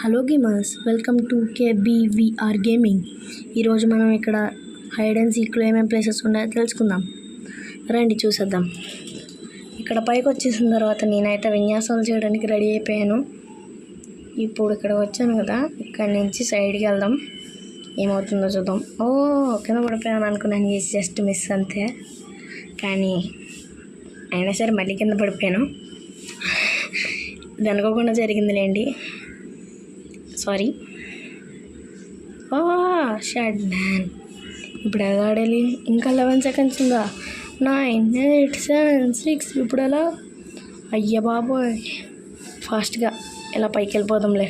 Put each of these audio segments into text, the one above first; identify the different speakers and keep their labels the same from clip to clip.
Speaker 1: Hello gamers, welcome to KBVR gaming. ఈరోజు మనం ఇక్కడ హైడ్ అండ్ సీక్లో ఏమేమి ప్లేసెస్ ఉన్నాయో తెలుసుకుందాం. రండి చూసేద్దాం. ఇక్కడ పైకి వచ్చేసిన తర్వాత నేనైతే విన్యాసాలు చేయడానికి రెడీ అయిపోయాను. ఇప్పుడు ఇక్కడ వచ్చాను కదా, ఇక్కడ నుంచి సైడ్కి వెళ్దాం. ఏమవుతుందో చూద్దాం. కింద పడిపోయాను అనుకున్నాను, జస్ట్ మిస్ అంతే. కానీ అయినా సరే మళ్ళీ కింద పడిపోయాను. ఇది అనుకోకుండా జరిగిందిలేండి, సారీ. Shut man. ఇప్పుడు ఎలా ఆడాలి? ఇంకా 11 సెకండ్స్ ఉందా? 9, 8, 7, 6. ఇప్పుడు ఎలా? అయ్య బాబోయ్, ఫాస్ట్గా ఇలా పైకి వెళ్ళిపోదాంలే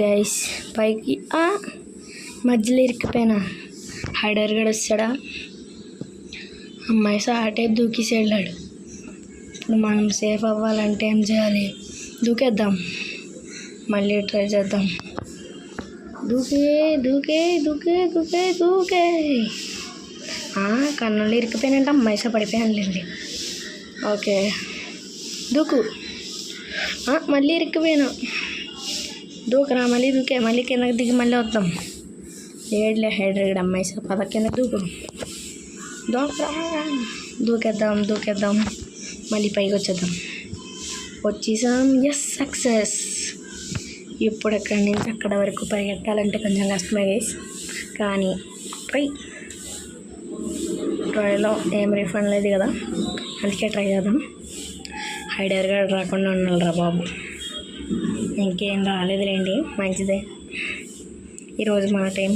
Speaker 1: గైస్. పైకి మధ్యలో ఇరికిపోయినా. హైడర్ గడు వచ్చాడా? అమ్మాయి సాటే దూకేసి వెళ్ళాడు. ఇప్పుడు మనం సేఫ్ అవ్వాలంటే ఏం చేయాలి? దూకేద్దాం, మళ్ళీ ట్రై చేద్దాం. దూకే దూకే దూకే దూకే దూకే. కన్నులు ఇరికిపోయినంటే అమ్మాయిసా పడిపోయానులేండి. ఓకే, దూకు. మళ్ళీ ఇరికిపోయాను. దూకరా, మళ్ళీ దూకే. మళ్ళీ కిందకి దిగి మళ్ళీ వద్దాం. ఏడ్లే హైడ్రేడ్ అమ్మాయిసా, పద కిందకి దూకు. దూకరా, దూకేద్దాం దూకేద్దాం. మళ్ళీ పైకి వచ్చేద్దాం. వచ్చేసాం. Yes, success. ఇప్పుడు ఎక్కడి నుంచి అక్కడ వరకు పరిగెత్తాలంటే కొంచెం కష్టమే గైస్, కానీ ట్రైలో ఏం రిఫండ్ లేదు కదా, అందుకే ట్రై చేద్దాం. హైడర్గా రాకుండా ఉండాలిరా బాబు. ఇంకేం రాలేదులేండి, మంచిదే ఈరోజు మా టైం.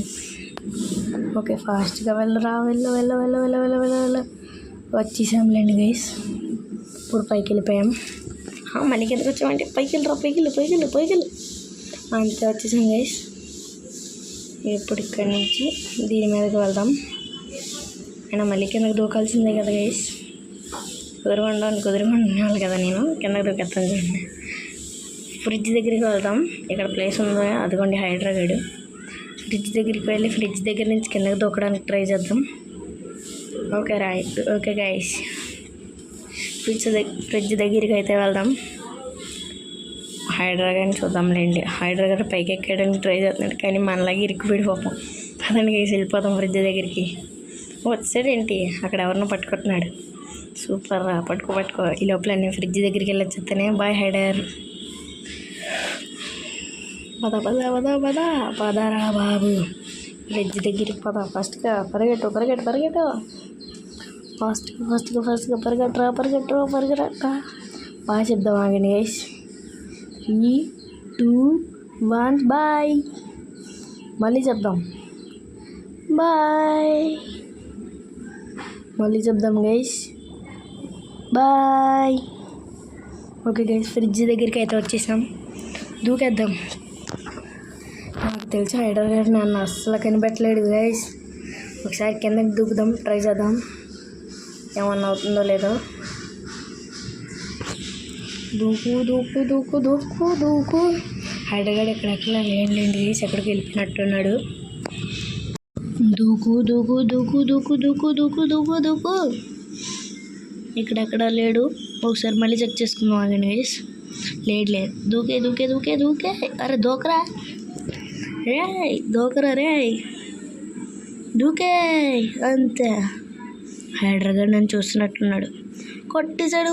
Speaker 1: ఓకే, ఫాస్ట్గా వెళ్ళరా, వెళ్ళు వెళ్ళు వెళ్ళు వెళ్ళు వెళ్ళు వెళ్ళు వెళ్ళు. వచ్చేసాంలేండి గైస్. ఇప్పుడు పైకి వెళ్ళిపోయాం. మళ్ళీ కిందకి వచ్చామంటే పైకి వెళ్ళరా, పైకి వెళ్ళు పైకి వెళ్ళు పైకి వెళ్ళు. అంతే, వచ్చేసాం గైస్. ఇప్పుడు ఇక్కడి నుంచి దీని మీదకి వెళ్దాం. అయినా మళ్ళీ కిందకి దూకాల్సిందే కదా గైస్. కుదురుకుండాలి కదా, నేను కిందకి దూకేస్తాను చూడండి. ఫ్రిడ్జ్ దగ్గరికి వెళ్దాం. ఇక్కడ ప్లేస్ ఉందో అదిగోండి హైడ్రాగడ్. ఫ్రిడ్జ్ దగ్గరికి వెళ్ళి ఫ్రిడ్జ్ దగ్గర నుంచి కిందకి దూకడానికి ట్రై చేద్దాం. ఓకే గైస్, ఫ్రిడ్జ్ దగ్గరికి అయితే వెళ్దాం. హైడ్రాగడ్ని చూద్దాంలేండి. హైడ్రాగడ్ పైకి ఎక్కడానికి ట్రై చేస్తున్నాడు, కానీ మనలాగే ఇరుక్కుపోయి పాపం. పదండి గైస్, వెళ్ళిపోతాం ఫ్రిడ్జ్ దగ్గరికి. వచ్చాడేంటి, అక్కడ ఎవరినో పట్టుకుంటున్నాడు. సూపర్ రా, పట్టుకో. ఈ లోపల నేను ఫ్రిడ్జ్ దగ్గరికి వెళ్ళొచ్చేస్తానే. Bye hider. పదరా బాబు, ఫ్రిడ్జ్ దగ్గరికి పద. ఫాస్ట్గా పరిగెట్టు ఫాస్ట్గా పరిగెట్టరా. బాగా చెప్దాం ఆగండి గైస్. 3, 2, 1 బాయ్. మళ్ళీ చెప్దాం బాయ్. మళ్ళీ చెప్దాం guys, bye. Okay guys, fridge దగ్గరికి అయితే వచ్చేసాం. దూకేద్దాం. నాకు తెలిసి హైడ్రాగడ్ నన్ను అస్సలు కనిపెట్టలేడు గైస్. ఒకసారి కిందకి దూకుదాం, ట్రై చేద్దాం ఏమన్నా అవుతుందో లేదో. దూకు. హైడ్రాగడ్ ఎక్కడెక్కడ లేండి గైస్, ఎక్కడికి వెళ్ళిపోయినట్టున్నాడు. దూకు. ఇక్కడెక్కడ లేడు. ఒకసారి మళ్ళీ చెక్ చేసుకుందాం ఆగండి గైస్. లేదు. దూకే. అరే దూకరా రే. దూకే. అంతే, హైడ్రాగడ్ నన్ను చూస్తున్నట్టున్నాడు. కొట్టేశాడు.